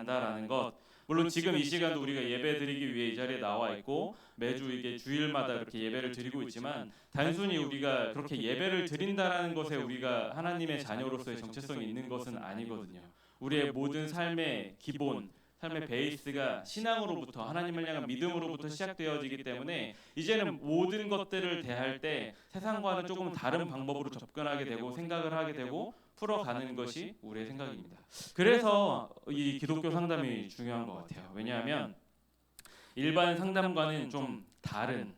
간다라는 것. 물론 지금 이 시간도 우리가 예배 드리기 위해 이 자리에 나와 있고 매주 이게 주일마다 이렇게 예배를 드리고 있지만 단순히 우리가 그렇게 예배를 드린다라는 것에 우리가 하나님의 자녀로서의 정체성이 있는 것은 아니거든요. 우리의 모든 삶의 기본, 삶의 베이스가 신앙으로부터 하나님을 향한 믿음으로부터 시작되어지기 때문에 이제는 모든 것들을 대할 때 세상과는 조금 다른 방법으로 접근하게 되고 생각을 하게 되고 풀어가는 것이 우리의 생각입니다. 그래서 이 기독교 상담이 중요한 것 같아요. 왜냐하면 일반 상담과는 좀 다른,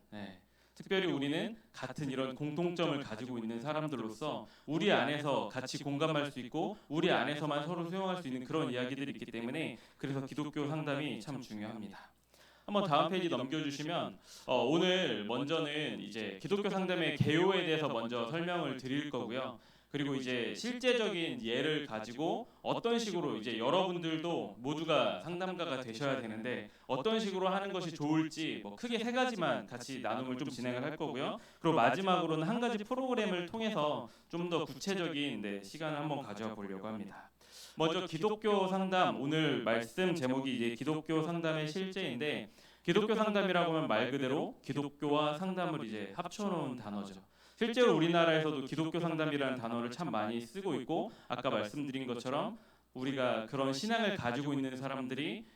특별히 우리는 같은 이런 공통점을 가지고 있는 사람들로서 우리 안에서 같이 공감할 수 있고 우리 안에서만 서로 수용할 수 있는 그런 이야기들이 있기 때문에 그래서 기독교 상담이 참 중요합니다. 한번 다음 페이지 넘겨주시면 오늘 먼저는 이제 기독교 상담의 개요에 대해서 먼저 설명을 드릴 거고요. 그리고 이제 실제적인 예를 가지고 어떤 식으로 이제 여러분들도 모두가 상담가가 되셔야 되는데 어떤 식으로 하는 것이 좋을지 뭐 크게 세 가지만 같이 나눔을 좀 진행을 할 거고요. 그리고 마지막으로는 한 가지 프로그램을 통해서 좀 더 구체적인 시간을 한번 가져와 보려고 합니다. 먼저 기독교 상담, 오늘 말씀 제목이 이제 기독교 상담의 실제인데 기독교 상담이라고 하면 말 그대로 기독교와 상담을 이제 합쳐놓은 단어죠. 실제로 우리나라에서도 기독교 상담이라는 단어를 참 많이 쓰고 있고 아까 말씀드린 것처럼 우리가 그런 신앙을 가지고 있는 사람들이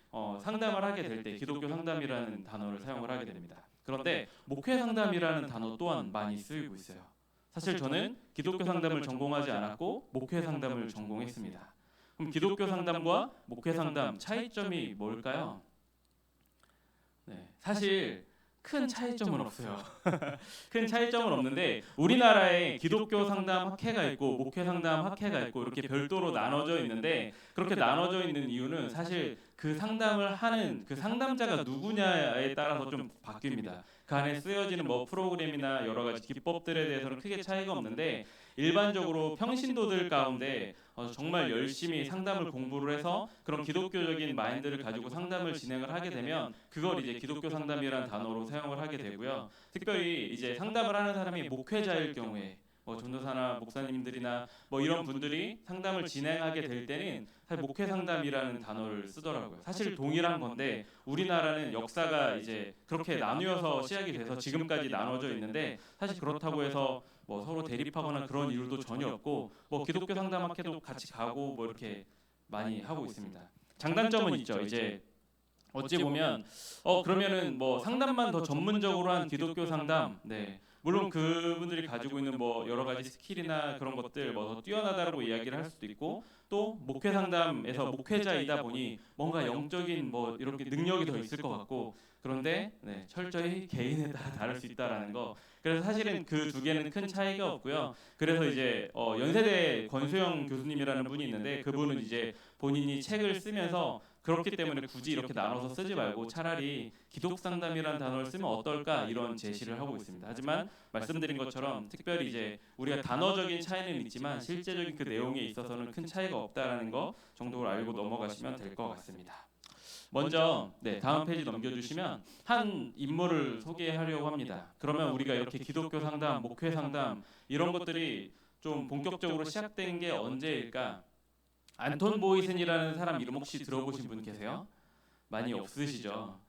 상담을 하게 될 때 기독교 상담이라는 단어를 사용을 하게 됩니다. 그런데 목회 상담이라는 단어 또한 많이 쓰이고 있어요. 사실 저는 기독교 상담을 전공하지 않았고 목회 상담을 전공했습니다. 그럼 기독교 상담과 목회 상담 차이점이 뭘까요? 사실 큰 차이점은 없어요. 큰 차이점은 없는데 우리나라에 기독교 상담 학회가 있고 목회 상담 학회가 있고 이렇게 별도로 나눠져 있는데 그렇게 나눠져 있는 이유는 사실 그 상담을 하는 그 상담자가 누구냐에 따라서 좀 바뀝니다. 그 안에 쓰여지는 뭐 프로그램이나 여러 가지 기법들에 대해서는 크게 차이가 없는데 일반적으로 평신도들 가운데 정말 열심히 상담을 공부를 해서 그런 기독교적인 마인드를 가지고 상담을 진행을 하게 되면 그걸 이제 기독교 상담이라는 단어로 사용을 하게 되고요. 특별히 이제 상담을 하는 사람이 목회자일 경우에 전도사나 목사님들이나 뭐 이런 분들이 상담을 진행하게 될 때는 사실 목회 상담이라는 단어를 쓰더라고요. 사실 동일한 건데 우리나라는 역사가 이제 그렇게 나뉘어서 시작이 돼서 지금까지 나눠져 있는데 사실 그렇다고 해서 뭐 서로 대립하거나 그런 이유도 전혀 없고 뭐 기독교 상담학회도 같이 가고 뭐 이렇게 많이 하고 있습니다. 장단점은 있죠. 이제 어찌 보면 그러면은 뭐 상담만 더 전문적으로 한 기독교 상담, 물론 그분들이 가지고 있는 뭐 여러 가지 스킬이나 그런 것들 뭐 더 뛰어나다라고 이야기를 할 수도 있고 또 목회 상담에서 목회자이다 보니 뭔가 영적인 뭐 이렇게 능력이 더 있을 것 같고 그런데 철저히 개인에 따라 다를 수 있다라는 거. 그래서 사실은 그 두 개는 큰 차이가 없고요. 그래서 이제 연세대 권수영 교수님이라는 분이 있는데 그분은 이제 본인이 책을 쓰면서 그렇기 때문에 굳이 이렇게 나눠서 쓰지 말고 차라리 기독상담이라는 단어를 쓰면 어떨까 이런 제시를 하고 있습니다. 하지만 말씀드린 것처럼 특별히 이제 우리가 단어적인 차이는 있지만 실제적인 그 내용에 있어서는 큰 차이가 없다라는 거 정도를 알고 넘어가시면 될 것 같습니다. 먼저 다음 페이지 넘겨주시면 한 인물을 소개하려고 합니다. 그러면 우리가 이렇게 기독교 상담, 목회 상담 이런 것들이 좀 본격적으로 시작된 게 언제일까? 안톤 보이슨이라는 사람 이름 혹시 들어보신 분 계세요? 많이 없으시죠?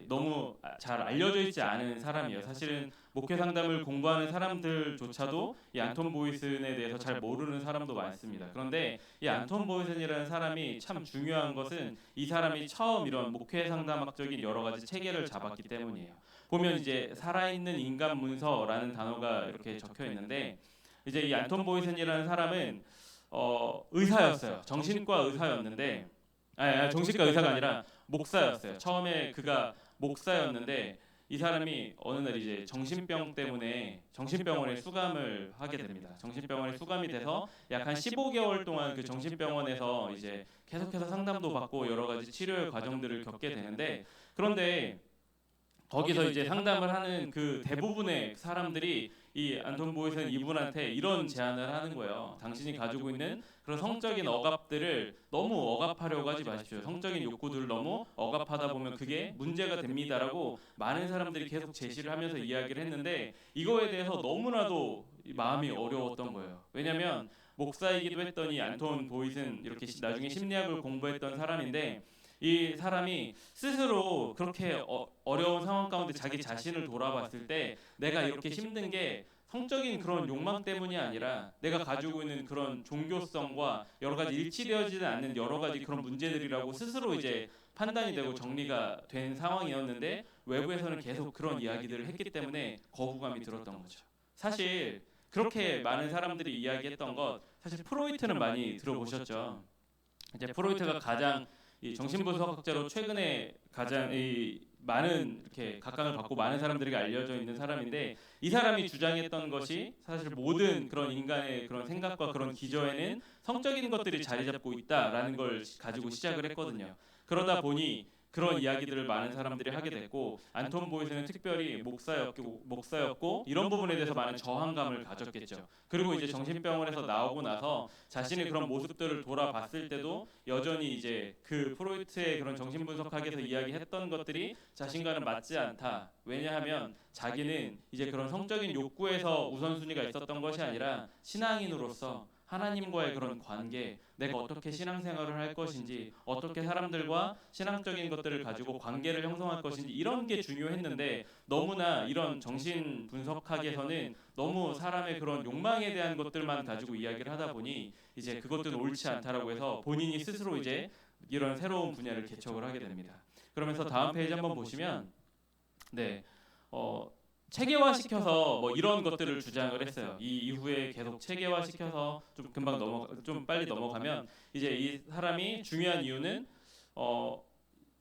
너무 잘 알려져 있지 않은 사람이에요. 사실은 목회 상담을 공부하는 사람들조차도 이 안톤 보이슨에 대해서 잘 모르는 사람도 많습니다. 그런데 이 안톤 보이슨이라는 사람이 참 중요한 것은 이 사람이 처음 이런 목회 상담학적인 여러 가지 체계를 잡았기 때문이에요. 보면 이제 살아있는 인간 문서라는 단어가 이렇게 적혀 있는데 이제 이 안톤 보이슨이라는 사람은 의사였어요. 정신과 의사였는데 정신과 의사가 아니라 목사였어요. 처음에 그가 목사였는데 이 사람이 어느 날 이제 정신병 때문에 정신병원에 수감을 하게 됩니다. 정신병원에 수감이 돼서 약 한 15개월 동안 그 정신병원에서 이제 계속해서 상담도 받고 여러 가지 치료의 과정들을 겪게 되는데 그런데 거기서 이제 상담을 하는 그 대부분의 사람들이 이 안톤 보이슨 이분한테 이런 제안을 하는 거예요. 당신이 가지고 있는 그런 성적인 억압들을 너무 억압하려고 하지 마십시오. 성적인 욕구들을 너무 억압하다 보면 그게 문제가 됩니다라고 많은 사람들이 계속 제시를 하면서 이야기를 했는데 이거에 대해서 너무나도 마음이 어려웠던 거예요. 왜냐하면 목사이기도 했더니 안톤 보이슨 이렇게 나중에 심리학을 공부했던 사람인데 이 사람이 스스로 그렇게 어려운 상황 가운데 자기 자신을 돌아봤을 때 내가 이렇게 힘든 게 성적인 그런 욕망 때문이 아니라 내가 가지고 있는 그런 종교성과 여러 가지 일치되어지지 않는 여러 가지 그런 문제들이라고 스스로 이제 판단이 되고 정리가 된 상황이었는데 외부에서는 계속 그런 이야기들을 했기 때문에 거부감이 들었던 거죠. 사실 그렇게 많은 사람들이 이야기했던 것, 사실 프로이트는 많이 들어보셨죠. 이제 프로이트가 가장 이 정신분석학자로 최근에 가장 이 많은 이렇게 각광을 받고 많은 사람들에게 알려져 있는 사람인데, 이 사람이 주장했던 것이 사실 모든 그런 인간의 그런 생각과 그런 기저에는 성적인 것들이 자리 잡고 있다라는 걸 가지고 시작을 했거든요. 그러다 보니 그런 이야기들을 많은 사람들이 하게 됐고, 안톤 보이스는 특별히 목사였고 이런 부분에 대해서 많은 저항감을 가졌겠죠. 그리고 이제 정신병원에서 나오고 나서 자신의 그런 모습들을 돌아봤을 때도 여전히 이제 그 프로이트의 그런 정신분석학에서 이야기했던 것들이 자신과는 맞지 않다. 왜냐하면 자기는 이제 그런 성적인 욕구에서 우선순위가 있었던 것이 아니라 신앙인으로서 하나님과의 그런 관계, 내가 어떻게 신앙생활을 할 것인지, 어떻게 사람들과 신앙적인 것들을 가지고 관계를 형성할 것인지, 이런 게 중요했는데 너무나 이런 정신 분석학에서는 너무 사람의 그런 욕망에 대한 것들만 가지고 이야기를 하다 보니 이제 그것들은 옳지 않다라고 해서 본인이 스스로 이제 이런 새로운 분야를 개척을 하게 됩니다. 그러면서 다음 페이지 한번 보시면 네, 체계화시켜서 뭐 이런 것들을 주장을 했어요. 이 이후에 계속 체계화시켜서 좀 빨리 넘어가면 이제 이 사람이 중요한 이유는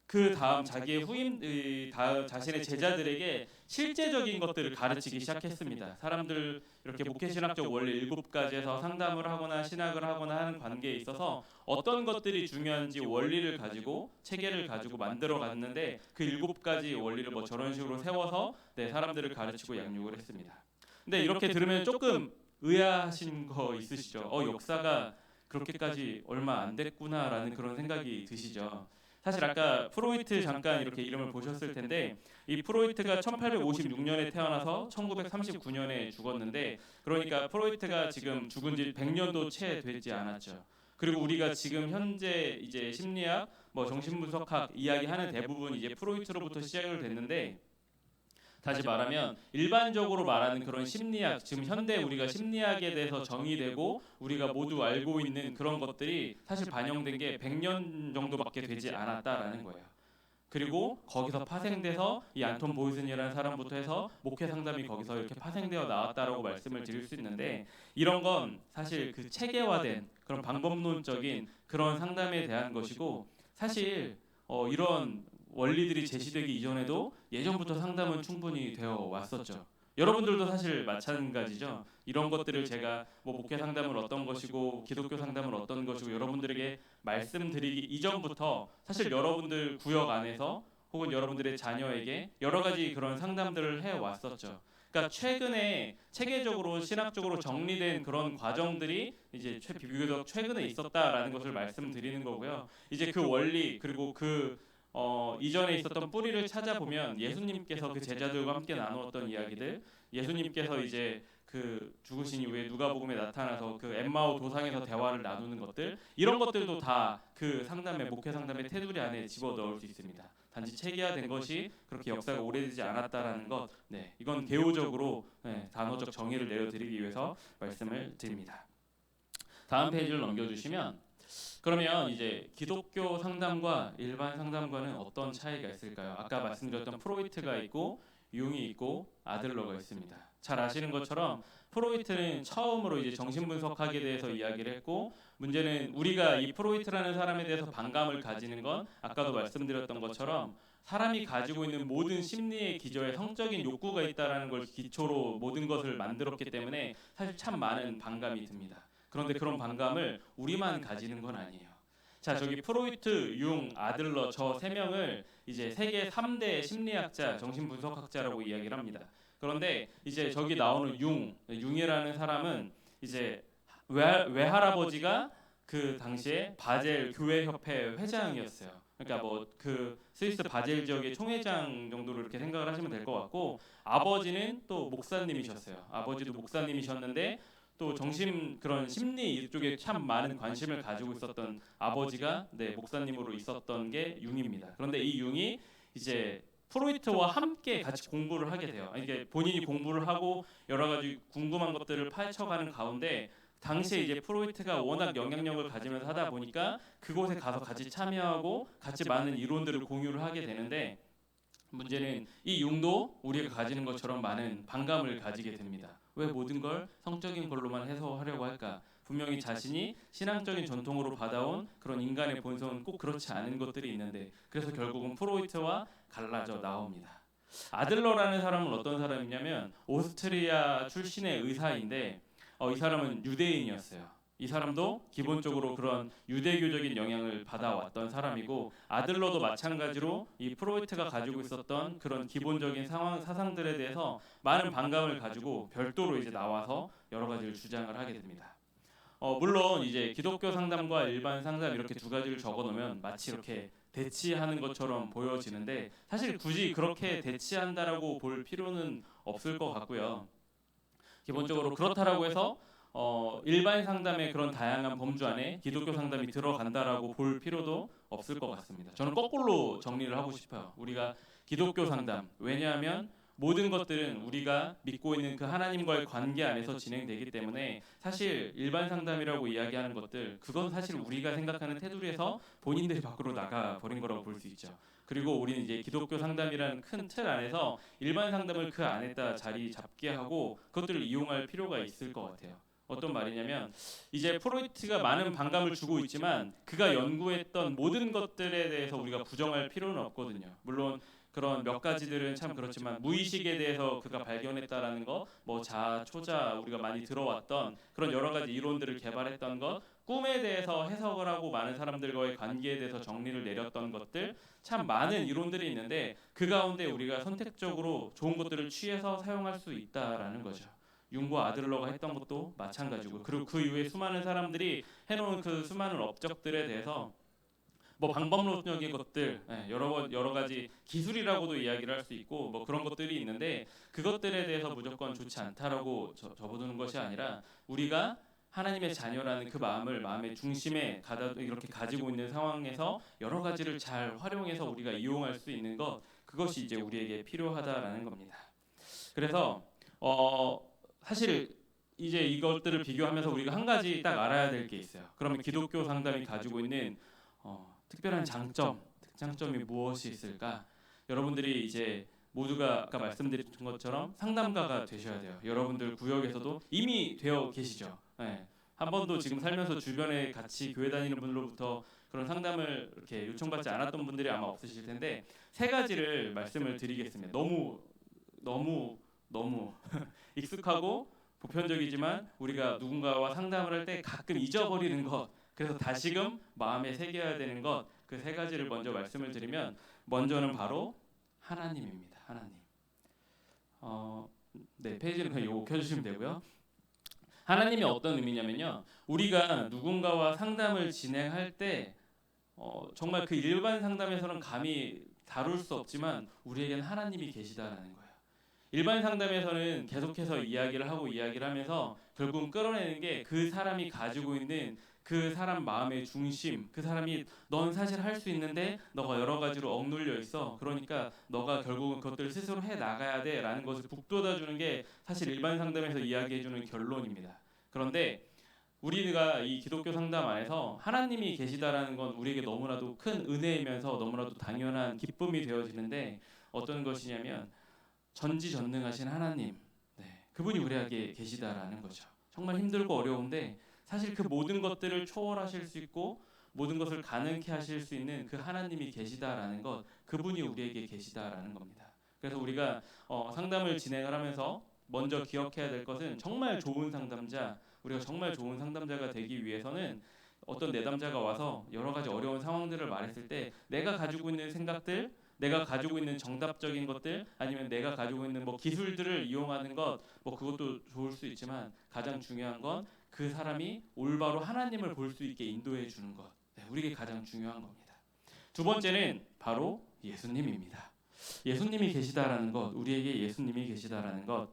그 다음 자기의 다음 자신의 제자들에게 실제적인 것들을 가르치기 시작했습니다. 사람들 이렇게 목회신학적 원리 7가지에서 상담을 하거나 신학을 하거나 하는 관계에 있어서 어떤 것들이 중요한지 원리를 가지고 체계를 가지고 만들어 갔는데, 그 7가지 원리를 뭐 저런 식으로 세워서 사람들을 가르치고 양육을 했습니다. 근데 이렇게 들으면 조금 의아하신 거 있으시죠? 역사가 그렇게까지 얼마 안 됐구나라는 그런 생각이 드시죠? 사실 아까 프로이트 잠깐 이렇게 이름을 보셨을 텐데, 이 프로이트가 1856년에 태어나서 1939년에 죽었는데, 그러니까 프로이트가 지금 죽은 지 100년도 채 되지 않았죠. 그리고 우리가 지금 현재 이제 심리학, 뭐 정신분석학 이야기하는 대부분 이제 프로이트로부터 시작을 됐는데, 다시 말하면 일반적으로 말하는 그런 심리학, 지금 현대 우리가 심리학에 대해서 정의되고 우리가 모두 알고 있는 그런 것들이 사실 반영된 게 100년 정도밖에 되지 않았다라는 거예요. 그리고 거기서 파생돼서 이 안톤 보이슨이라는 사람부터 해서 목회 상담이 거기서 이렇게 파생되어 나왔다라고 말씀을 드릴 수 있는데, 이런 건 사실 그 체계화된 그런 방법론적인 그런 상담에 대한 것이고, 사실 이런 원리들이 제시되기 이전에도 예전부터 상담은 충분히 되어 왔었죠. 여러분들도 사실 마찬가지죠. 이런 것들을 제가 뭐 목회 상담은 어떤 것이고 기독교 상담은 어떤 것이고 여러분들에게 말씀드리기 이전부터 사실 여러분들 구역 안에서 혹은 여러분들의 자녀에게 여러 가지 그런 상담들을 해 왔었죠. 그러니까 최근에 체계적으로 신학적으로 정리된 그런 과정들이 이제 비교적 최근에 있었다라는 것을 말씀드리는 거고요. 이제 그 원리 그리고 이전에 있었던 뿌리를 찾아보면 예수님께서 그 제자들과 함께 나누었던 이야기들, 예수님께서 이제 그 죽으신 이후에 누가복음에 나타나서 그 엠마오 도상에서 대화를 나누는 것들, 이런 것들도 다 그 목회 상담의 테두리 안에 집어넣을 수 있습니다. 단지 체계화된 것이 그렇게 역사가 오래되지 않았다라는 것, 이건 개요적으로 단어적 정의를 내려드리기 위해서 말씀을 드립니다. 다음 페이지를 넘겨주시면, 그러면 이제 기독교 상담과 일반 상담과는 어떤 차이가 있을까요? 아까 말씀드렸던 프로이트가 있고 융이 있고 아들러가 있습니다. 잘 아시는 것처럼 프로이트는 처음으로 이제 정신분석학에 대해서 이야기를 했고, 문제는 우리가 이 프로이트라는 사람에 대해서 반감을 가지는 건 아까도 말씀드렸던 것처럼 사람이 가지고 있는 모든 심리의 기저에 성적인 욕구가 있다는 걸 기초로 모든 것을 만들었기 때문에 사실 참 많은 반감이 듭니다. 그런데 그런 반감을 우리만 가지는 건 아니에요. 자, 저기 프로이트, 융, 아들러 저 세 명을 이제 세계 3대 심리학자, 정신분석학자라고 이야기를 합니다. 그런데 이제 저기 나오는 융이라는 사람은 이제 외할아버지가 그 당시에 바젤 교회협회 회장이었어요. 그러니까 뭐 그 스위스 바젤 지역의 총회장 정도로 이렇게 생각을 하시면 될 것 같고, 아버지는 또 목사님이셨어요. 아버지도 목사님이셨는데 또 정신 그런 심리 이쪽에 참 많은 관심을 가지고 있었던 아버지가 목사님으로 있었던 게 융입니다. 그런데 이 융이 이제 프로이트와 함께 같이 공부를 하게 돼요. 이게 본인이 공부를 하고 여러 가지 궁금한 것들을 파헤쳐가는 가운데 당시에 이제 프로이트가 워낙 영향력을 가지면서 하다 보니까 그곳에 가서 같이 참여하고 같이 많은 이론들을 공유를 하게 되는데, 문제는 이 융도 우리가 가지는 것처럼 많은 반감을 가지게 됩니다. 왜 모든 걸 성적인 걸로만 해석하려고 할까? 분명히 자신이 신앙적인 전통으로 받아온 그런 인간의 본성은 꼭 그렇지 않은 것들이 있는데, 그래서 결국은 프로이트와 갈라져 나옵니다. 아들러라는 사람은 어떤 사람이냐면 오스트리아 출신의 의사인데 이 사람은 유대인이었어요. 이 사람도 기본적으로 그런 유대교적인 영향을 받아왔던 사람이고, 아들러도 마찬가지로 이 프로이트가 가지고 있었던 그런 기본적인 사상들에 대해서 많은 반감을 가지고 별도로 이제 나와서 여러 가지를 주장을 하게 됩니다. 물론 이제 기독교 상담과 일반 상담 이렇게 두 가지를 적어놓으면 마치 이렇게 대치하는 것처럼 보여지는데, 사실 굳이 그렇게 대치한다라고 볼 필요는 없을 것 같고요. 기본적으로 그렇다라고 해서 일반 상담의 그런 다양한 범주 안에 기독교 상담이 들어간다라고 볼 필요도 없을 것 같습니다. 저는 거꾸로 정리를 하고 싶어요. 우리가 기독교 상담, 왜냐하면 모든 것들은 우리가 믿고 있는 그 하나님과의 관계 안에서 진행되기 때문에 사실 일반 상담이라고 이야기하는 것들, 그건 사실 우리가 생각하는 테두리에서 본인들이 밖으로 나가 버린 거라고 볼 수 있죠. 그리고 우리는 이제 기독교 상담이라는 큰 틀 안에서 일반 상담을 그 안에다 자리 잡게 하고 그것들을 이용할 필요가 있을 것 같아요. 어떤 말이냐면, 이제 프로이트가 많은 반감을 주고 있지만 그가 연구했던 모든 것들에 대해서 우리가 부정할 필요는 없거든요. 물론 그런 몇 가지들은 참 그렇지만 무의식에 대해서 그가 발견했다라는 것, 뭐 자아, 초자 우리가 많이 들어왔던 그런 여러 가지 이론들을 개발했던 것, 꿈에 대해서 해석을 하고 많은 사람들과의 관계에 대해서 정리를 내렸던 것들, 참 많은 이론들이 있는데 그 가운데 우리가 선택적으로 좋은 것들을 취해서 사용할 수 있다라는 거죠. 융과 아들러가 했던 것도 마찬가지고, 그리고 그 이후에 수많은 사람들이 해놓은 그 수많은 업적들에 대해서 뭐 방법론적인 것들, 여러 가지 기술이라고도 이야기를 할 수 있고 뭐 그런 것들이 있는데, 그것들에 대해서 무조건 좋지 않다라고 접어두는 것이 아니라 우리가 하나님의 자녀라는 그 마음의 중심에 이렇게 가지고 있는 상황에서 여러 가지를 잘 활용해서 우리가 이용할 수 있는 것, 그것이 이제 우리에게 필요하다라는 겁니다. 그래서 사실 이제 이것들을 비교하면서 우리가 한 가지 딱 알아야 될 게 있어요. 그러면 기독교 상담이 가지고 있는 특별한 장점이 무엇이 있을까? 여러분들이 이제 모두가 아까 말씀드린 것처럼 상담가가 되셔야 돼요. 여러분들 구역에서도 이미 되어 계시죠. 한 번도 지금 살면서 주변에 같이 교회 다니는 분들로부터 그런 상담을 이렇게 요청받지 않았던 분들이 아마 없으실 텐데, 세 가지를 말씀을 드리겠습니다. 너무 익숙하고 보편적이지만 우리가 누군가와 상담을 할 때 가끔 잊어버리는 것, 그래서 다시금 마음에 새겨야 되는 것, 그 세 가지를 먼저 말씀을 드리면, 먼저는 바로 하나님입니다. 하나님. 페이지는 그냥 요거 켜주시면 되고요. 하나님이 어떤 의미냐면요, 우리가 누군가와 상담을 진행할 때 정말 그 일반 상담에서는 감히 다룰 수 없지만 우리에게는 하나님이 계시다라는 거예요. 일반 상담에서는 계속해서 이야기를 하면서 결국은 끌어내는 게 그 사람이 가지고 있는 그 사람 마음의 중심, 그 사람이 넌 사실 할 수 있는데 너가 여러 가지로 억눌려 있어, 그러니까 너가 결국은 그것들을 스스로 해 나가야 돼 라는 것을 북돋아 주는 게 사실 일반 상담에서 이야기해 주는 결론입니다. 그런데 우리가 이 기독교 상담 안에서 하나님이 계시다라는 건 우리에게 너무나도 큰 은혜이면서 너무나도 당연한 기쁨이 되어지는데, 어떤 것이냐면 전지전능하신 하나님, 그분이 우리에게 계시다라는 거죠. 정말 힘들고 어려운데 사실 그 모든 것들을 초월하실 수 있고 모든 것을 가능케 하실 수 있는 그 하나님이 계시다라는 것, 그분이 우리에게 계시다라는 겁니다. 그래서 우리가 상담을 진행을 하면서 먼저 기억해야 될 것은, 정말 좋은 상담자, 우리가 정말 좋은 상담자가 되기 위해서는 어떤 내담자가 와서 여러 가지 어려운 상황들을 말했을 때 내가 가지고 있는 생각들, 내가 가지고 있는 정답적인 것들, 아니면 내가 가지고 있는 뭐 기술들을 이용하는 것, 뭐 그것도 좋을 수 있지만 가장 중요한 건 그 사람이 올바로 하나님을 볼 수 있게 인도해 주는 것, 우리에게 가장 중요한 겁니다. 두 번째는 바로 예수님입니다. 예수님이 계시다라는 것, 우리에게 예수님이 계시다라는 것.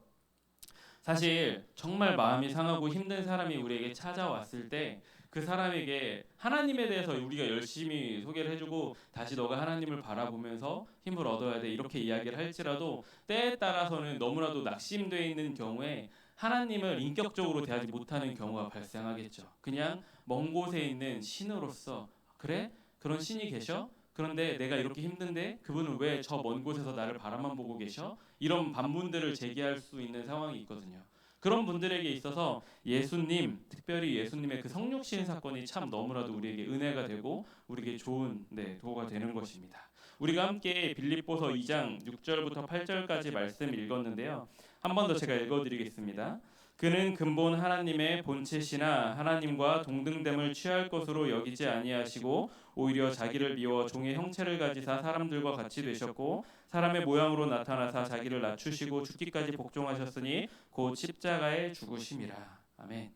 사실 정말 마음이 상하고 힘든 사람이 우리에게 찾아왔을 때 그 사람에게 하나님에 대해서 우리가 열심히 소개를 해주고 다시 너가 하나님을 바라보면서 힘을 얻어야 돼 이렇게 이야기를 할지라도 때에 따라서는 너무나도 낙심되어 있는 경우에 하나님을 인격적으로 대하지 못하는 경우가 발생하겠죠. 그냥 먼 곳에 있는 신으로서 그래? 그런 신이 계셔? 그런데 내가 이렇게 힘든데 그분은 왜 저 먼 곳에서 나를 바라만 보고 계셔? 이런 반문들을 제기할 수 있는 상황이 있거든요. 그런 분들에게 있어서 예수님, 특별히 예수님의 그 성육신 사건이 참 너무나도 우리에게 은혜가 되고 우리에게 좋은 도가 되는 것입니다. 우리가 함께 빌립보서 2장 6절부터 8절까지 말씀 읽었는데요. 한 번 더 제가 읽어드리겠습니다. 그는 근본 하나님의 본체시나 하나님과 동등됨을 취할 것으로 여기지 아니하시고 오히려 자기를 비워 종의 형체를 가지사 사람들과 같이 되셨고 사람의 모양으로 나타나사 자기를 낮추시고 죽기까지 복종하셨으니 곧 십자가에 죽으심이라. 아멘.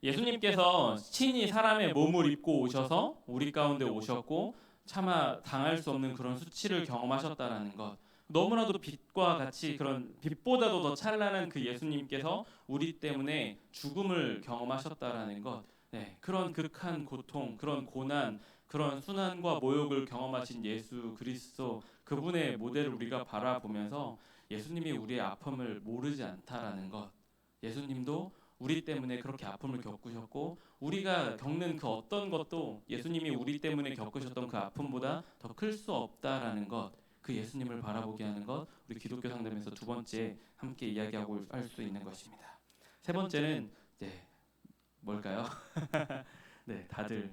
예수님께서 친히 사람의 몸을 입고 오셔서 우리 가운데 오셨고 차마 당할 수 없는 그런 수치를 경험하셨다라는 것. 너무나도 빛과 같이 그런 빛보다도 더 찬란한 그 예수님께서 우리 때문에 죽음을 경험하셨다라는 것. 네, 그런 극한 고통, 그런 고난, 그런 순환과 모욕을 경험하신 예수 그리스도 그분의 모델을 우리가 바라보면서 예수님이 우리의 아픔을 모르지 않다라는 것. 예수님도 우리 때문에 그렇게 아픔을 겪으셨고 우리가 겪는 그 어떤 것도 예수님이 우리 때문에 겪으셨던 그 아픔보다 더 클 수 없다라는 것. 그 예수님을 바라보게 하는 것, 우리 기독교 상담에서 두 번째 함께 이야기하고 할 수 있는 것입니다. 세 번째는 뭘까요? 네, 다들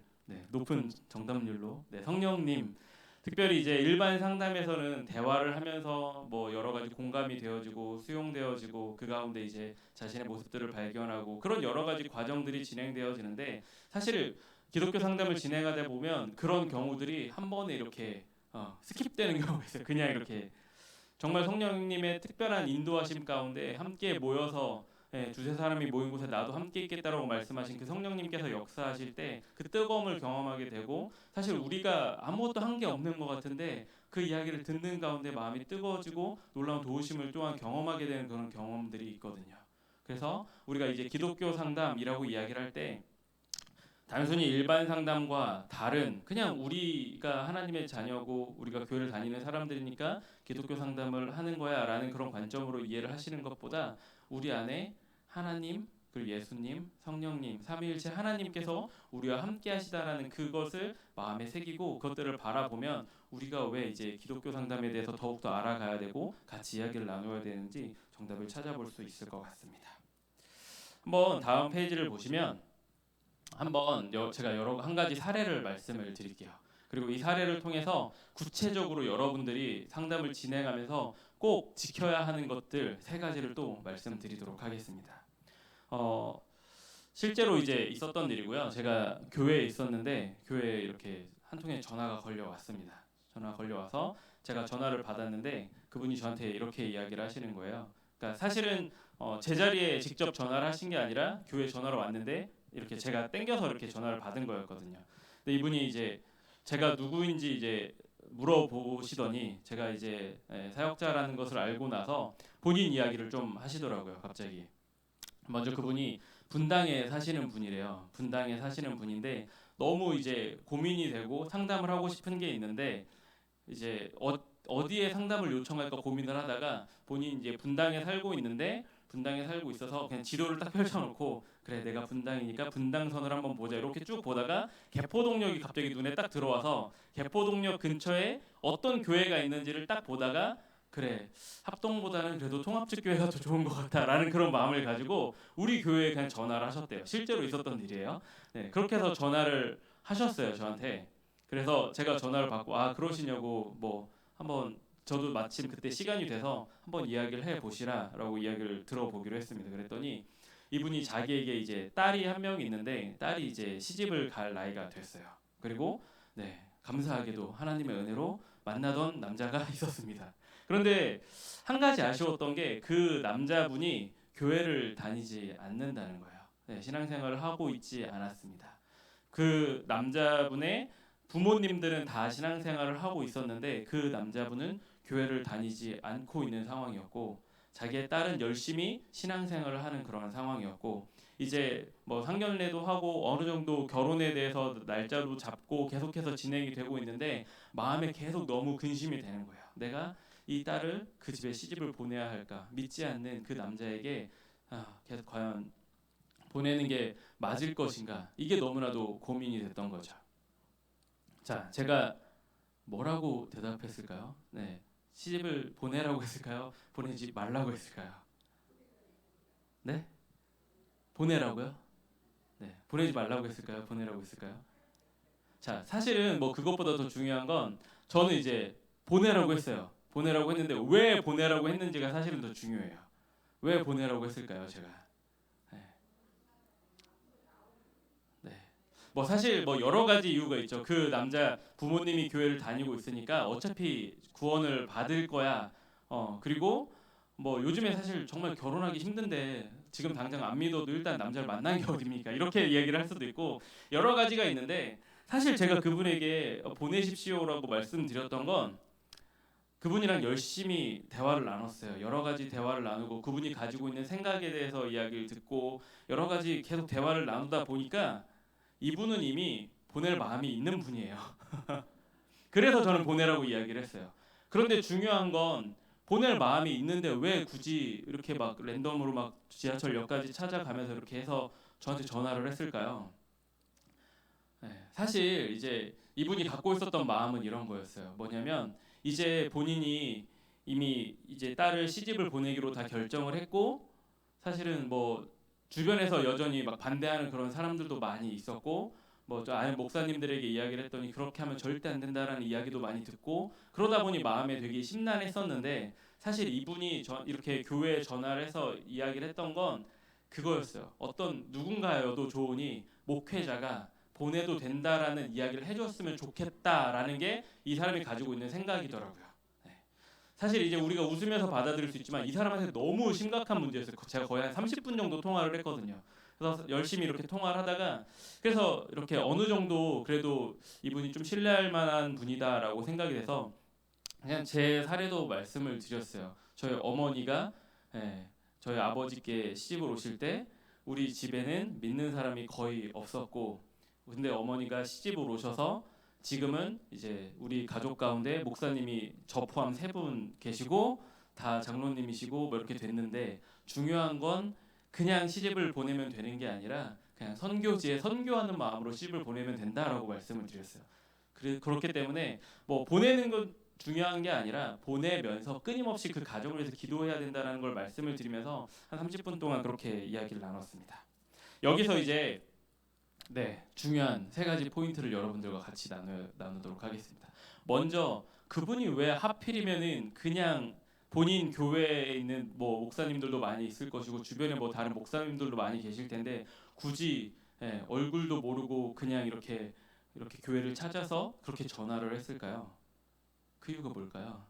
높은 정답률로 성령님. 특별히 이제 일반 상담에서는 대화를 하면서 뭐 여러 가지 공감이 되어지고 수용되어지고 그 가운데 이제 자신의 모습들을 발견하고 그런 여러 가지 과정들이 진행되어지는데 사실 기독교 상담을 진행하다 보면 그런 경우들이 한 번에 이렇게 스킵되는 경우가 있어요. 그냥 이렇게 정말 성령님의 특별한 인도하심 가운데 함께 모여서 두세 사람이 모인 곳에 나도 함께 있겠다라고 말씀하신 그 성령님께서 역사하실 때 그 뜨거움을 경험하게 되고 사실 우리가 아무것도 한 게 없는 것 같은데 그 이야기를 듣는 가운데 마음이 뜨거워지고 놀라운 도우심을 또한 경험하게 되는 그런 경험들이 있거든요. 그래서 우리가 이제 기독교 상담이라고 이야기를 할 때 단순히 일반 상담과 다른 그냥 우리가 하나님의 자녀고 우리가 교회를 다니는 사람들이니까 기독교 상담을 하는 거야 라는 그런 관점으로 이해를 하시는 것보다 우리 안에 하나님 그리고 예수님, 성령님, 삼위일체 하나님께서 우리와 함께 하시다라는 그것을 마음에 새기고 그것들을 바라보면 우리가 왜 이제 기독교 상담에 대해서 더욱더 알아가야 되고 같이 이야기를 나눠야 되는지 정답을 찾아볼 수 있을 것 같습니다. 한번 다음 페이지를 보시면 한번 제가 한 가지 사례를 말씀을 드릴게요. 그리고 이 사례를 통해서 구체적으로 여러분들이 상담을 진행하면서 꼭 지켜야 하는 것들 세 가지를 또 말씀드리도록 하겠습니다. 실제로 이제 있었던 일이고요. 제가 교회에 있었는데 교회에 이렇게 한 통의 전화가 걸려왔습니다. 전화 걸려와서 제가 전화를 받았는데 그분이 저한테 이렇게 이야기를 하시는 거예요. 그러니까 사실은 제 자리에 직접 전화를 하신 게 아니라 교회 전화로 왔는데 이렇게 제가 땡겨서 이렇게 전화를 받은 거였거든요. 근데 이분이 이제 제가 누구인지 이제 물어보시더니 제가 이제 사역자라는 것을 알고 나서 본인 이야기를 좀 하시더라고요. 갑자기 먼저 그분이 분당에 사시는 분이래요. 분당에 사시는 분인데 너무 이제 고민이 되고 상담을 하고 싶은 게 있는데 이제 어디에 상담을 요청할까 고민을 하다가 본인 이제 분당에 살고 있는데 분당에 살고 있어서 그냥 지도를 딱 펼쳐놓고 그래 내가 분당이니까 분당선을 한번 보자 이렇게 쭉 보다가 개포동역이 갑자기 눈에 딱 들어와서 개포동역 근처에 어떤 교회가 있는지를 딱 보다가 그래 합동보다는 그래도 통합적 교회가 더 좋은 것 같다라는 그런 마음을 가지고 우리 교회에 그냥 전화를 하셨대요. 실제로 있었던 일이에요. 네, 그렇게 해서 전화를 하셨어요 저한테. 그래서 제가 전화를 받고 그러시냐고 뭐 한번 저도 마침 그때 시간이 돼서 한번 이야기를 해보시라라고 이야기를 들어보기로 했습니다. 그랬더니 이분이 자기에게 이제 딸이 한 명이 있는데 딸이 이제 시집을 갈 나이가 됐어요. 그리고 감사하게도 하나님의 은혜로 만나던 남자가 있었습니다. 그런데 한 가지 아쉬웠던 게 그 남자분이 교회를 다니지 않는다는 거예요. 신앙생활을 하고 있지 않았습니다. 그 남자분의 부모님들은 다 신앙생활을 하고 있었는데 그 남자분은 교회를 다니지 않고 있는 상황이었고 자기의 딸은 열심히 신앙생활을 하는 그런 상황이었고, 이제 뭐 상견례도 하고 어느 정도 결혼에 대해서 날짜도 잡고 계속해서 진행이 되고 있는데 마음에 계속 너무 근심이 되는 거예요. 내가 이 딸을 그 집에 시집을 보내야 할까? 믿지 않는 그 남자에게 계속 과연 보내는 게 맞을 것인가? 이게 너무나도 고민이 됐던 거죠. 자, 제가 뭐라고 대답했을까요? 네, 시집을 보내라고 했을까요? 보내지 말라고 했을까요? 네? 보내라고요? 네, 보내지 말라고 했을까요? 보내라고 했을까요? 자, 사실은 뭐 그것보다 더 중요한 건 저는 이제 보내라고 했어요. 보내라고 했는데 왜 보내라고 했는지가 사실은 더 중요해요. 왜 보내라고 했을까요, 제가? 네. 네. 뭐 사실 뭐 여러 가지 이유가 있죠. 그 남자 부모님이 교회를 다니고 있으니까 어차피 구원을 받을 거야. 그리고 뭐 요즘에 사실 정말 결혼하기 힘든데 지금 당장 안 믿어도 일단 남자를 만난 게 어딥니까? 이렇게 이야기를 할 수도 있고 여러 가지가 있는데 사실 제가 그분에게 보내십시오라고 말씀드렸던 건 그분이랑 열심히 대화를 나눴어요. 여러 가지 대화를 나누고 그분이 가지고 있는 생각에 대해서 이야기를 듣고 여러 가지 계속 대화를 나누다 보니까 이분은 이미 보낼 마음이 있는 분이에요. 그래서 저는 보내라고 이야기를 했어요. 그런데 중요한 건 보낼 마음이 있는데 왜 굳이 이렇게 막 랜덤으로 막 지하철역까지 찾아가면서 이렇게 해서 저한테 전화를 했을까요? 네, 사실 이제 이분이 갖고 있었던 마음은 이런 거였어요. 뭐냐면 이제 본인이 이미 이제 딸을 시집을 보내기로 다 결정을 했고 사실은 뭐 주변에서 여전히 막 반대하는 그런 사람들도 많이 있었고 뭐저 아는 목사님들에게 이야기를 했더니 그렇게 하면 절대 안 된다라는 이야기도 많이 듣고 그러다 보니 마음에 되게 심란했었는데 사실 이분이 이렇게 교회에 전화를 해서 이야기를 했던 건 그거였어요. 어떤 누군가여도 좋으니 목회자가 보내도 된다라는 이야기를 해줬으면 좋겠다라는 게 이 사람이 가지고 있는 생각이더라고요. 네. 사실 이제 우리가 웃으면서 받아들일 수 있지만 이 사람한테 너무 심각한 문제였어요. 제가 거의 한 30분 정도 통화를 했거든요. 그래서 열심히 이렇게 통화를 하다가 그래서 이렇게 어느 정도 그래도 이분이 좀 신뢰할 만한 분이다라고 생각이 돼서 그냥 제 사례도 말씀을 드렸어요. 저희 어머니가 저희 아버지께 시집을 오실 때 우리 집에는 믿는 사람이 거의 없었고 근데 어머니가 시집을 오셔서 지금은 이제 우리 가족 가운데 목사님이 저 포함 3분 계시고 다 장로님이시고 뭐 이렇게 됐는데 중요한 건 그냥 시집을 보내면 되는 게 아니라 그냥 선교지에 선교하는 마음으로 시집을 보내면 된다라고 말씀을 드렸어요. 그렇기 때문에 뭐 보내는 건 중요한 게 아니라 보내면서 끊임없이 그 가족을 위해서 기도해야 된다는 걸 말씀을 드리면서 한 30분 동안 그렇게 이야기를 나눴습니다. 여기서 이제 중요한 3가지 포인트를 여러분들과 같이 나누도록 하겠습니다. 먼저 그분이 왜 하필이면은 그냥 본인 교회에 있는 뭐 목사님들도 많이 있을 것이고 주변에 뭐 다른 목사님들도 많이 계실 텐데 굳이 얼굴도 모르고 그냥 이렇게 교회를 찾아서 그렇게 전화를 했을까요? 그 이유가 뭘까요?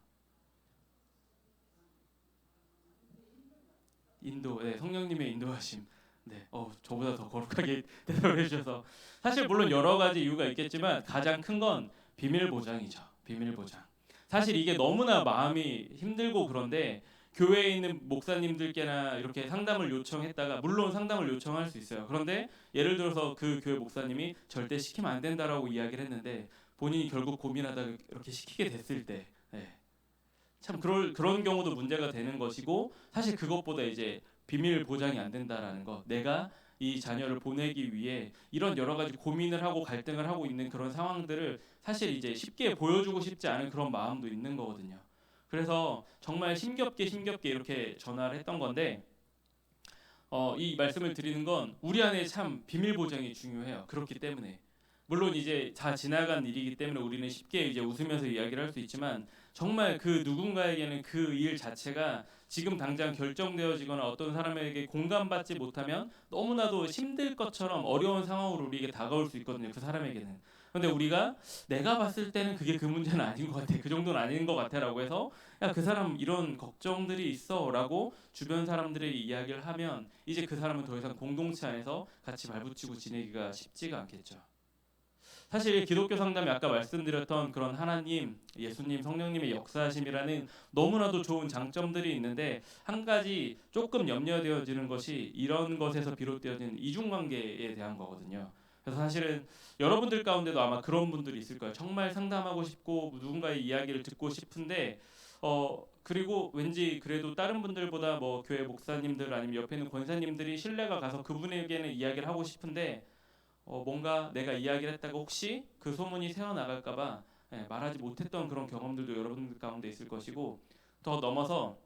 성령님의 인도하심. 저보다 더 거룩하게 대답을 해주셔서 사실 물론 여러 가지 이유가 있겠지만 가장 큰 건 비밀 보장이죠. 비밀 보장. 사실 이게 너무나 마음이 힘들고 그런데 교회에 있는 목사님들께나 이렇게 상담을 요청했다가 물론 상담을 요청할 수 있어요. 그런데 예를 들어서 그 교회 목사님이 절대 시키면 안 된다라고 이야기를 했는데 본인이 결국 고민하다가 이렇게 시키게 됐을 때 참 그런 경우도 문제가 되는 것이고 사실 그것보다 이제 비밀 보장이 안 된다라는 거 내가 이 자녀를 보내기 위해 이런 여러 가지 고민을 하고 갈등을 하고 있는 그런 상황들을 사실 이제 쉽게 보여주고 싶지 않은 그런 마음도 있는 거거든요. 그래서 정말 힘겹게 이렇게 전화를 했던 건데 이 말씀을 드리는 건 우리 안에 참 비밀 보장이 중요해요. 그렇기 때문에 물론 이제 다 지나간 일이기 때문에 우리는 쉽게 이제 웃으면서 이야기를 할 수 있지만 정말 그 누군가에게는 그 일 자체가 지금 당장 결정되어지거나 어떤 사람에게 공감받지 못하면 너무나도 힘들 것처럼 어려운 상황으로 우리에게 다가올 수 있거든요. 그 사람에게는. 그런데 우리가 내가 봤을 때는 그게 그 문제는 아닌 것 같아. 그 정도는 아닌 것 같아라고 해서 야, 그 사람 이런 걱정들이 있어라고 주변 사람들에게 이야기를 하면 이제 그 사람은 더 이상 공동체 안에서 같이 발붙이고 지내기가 쉽지가 않겠죠. 사실 기독교 상담이 아까 말씀드렸던 그런 하나님, 예수님, 성령님의 역사하심이라는 너무나도 좋은 장점들이 있는데 한 가지 조금 염려되어지는 것이 이런 것에서 비롯되어지는 이중관계에 대한 거거든요. 그래서 사실은 여러분들 가운데도 아마 그런 분들이 있을 거예요. 정말 상담하고 싶고 누군가의 이야기를 듣고 싶은데 그리고 왠지 그래도 다른 분들보다 뭐 교회 목사님들 아니면 옆에 있는 권사님들이 신뢰가 가서 그분에게는 이야기를 하고 싶은데 뭔가 내가 이야기를 했다가 혹시 그 소문이 새어나갈까봐 말하지 못했던 그런 경험들도 여러분들 가운데 있을 것이고, 더 넘어서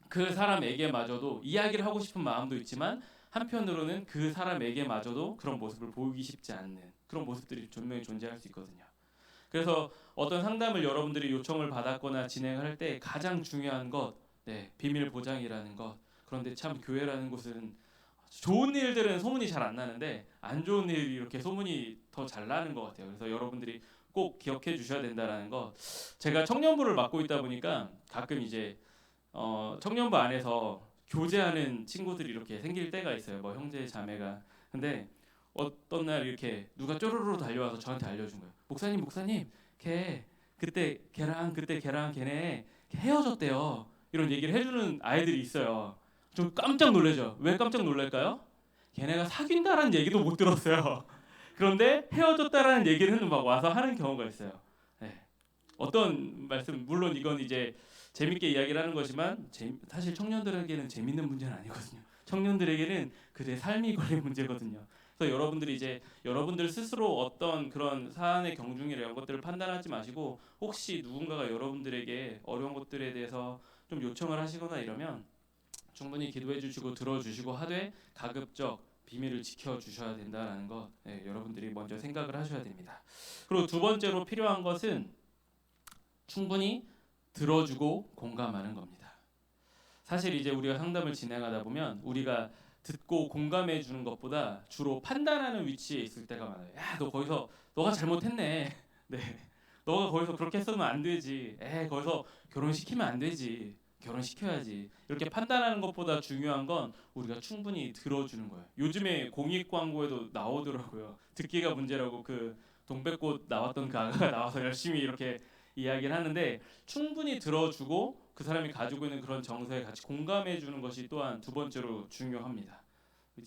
그 사람에게마저도 이야기를 하고 싶은 마음도 있지만 한편으로는 그 사람에게마저도 그런 모습을 보이기 쉽지 않는 그런 모습들이 분명히 존재할 수 있거든요. 그래서 어떤 상담을 여러분들이 요청을 받았거나 진행할 때 가장 중요한 것, 비밀 보장이라는 것. 그런데 참 교회라는 곳은 좋은 일들은 소문이 잘 안 나는데 안 좋은 일이 이렇게 소문이 더 잘 나는 것 같아요. 그래서 여러분들이 꼭 기억해 주셔야 된다는 것. 제가 청년부를 맡고 있다 보니까 가끔 이제 청년부 안에서 교제하는 친구들이 이렇게 생길 때가 있어요. 뭐 형제 자매가. 근데 어떤 날 이렇게 누가 쪼르르 달려와서 저한테 알려준 거예요. 목사님, 그때 걔랑 걔네 헤어졌대요. 이런 얘기를 해주는 아이들이 있어요. 좀 깜짝 놀라죠. 왜 깜짝 놀랄까요? 걔네가 사귄다라는 얘기도 못 들었어요. 그런데 헤어졌다라는 얘기는 막 와서 하는 경우가 있어요. 네. 어떤 말씀, 물론 이건 이제 재밌게 이야기를 하는 거지만 사실 청년들에게는 재밌는 문제는 아니거든요. 청년들에게는 그들의 삶이 걸린 문제거든요. 그래서 여러분들이 이제 여러분들 스스로 어떤 그런 사안의 경중이나 이런 것들을 판단하지 마시고, 혹시 누군가가 여러분들에게 어려운 것들에 대해서 좀 요청을 하시거나 이러면 충분히 기도해 주시고 들어주시고 하되 가급적 비밀을 지켜주셔야 된다는 것, 여러분들이 먼저 생각을 하셔야 됩니다. 그리고 두 번째로 필요한 것은 충분히 들어주고 공감하는 겁니다. 사실 이제 우리가 상담을 진행하다 보면 우리가 듣고 공감해 주는 것보다 주로 판단하는 위치에 있을 때가 많아요. 야, 너 거기서 너가 잘못했네. 네, 너가 거기서 그렇게 했으면 안 되지. 거기서 결혼시키면 안 되지. 결혼시켜야지. 이렇게 판단하는 것보다 중요한 건 우리가 충분히 들어주는 거예요. 요즘에 공익 광고에도 나오더라고요. 듣기가 문제라고 그 동백꽃 나왔던 그 아가가 나와서 열심히 이렇게 이야기를 하는데, 충분히 들어주고 그 사람이 가지고 있는 그런 정서에 같이 공감해 주는 것이 또한 두 번째로 중요합니다.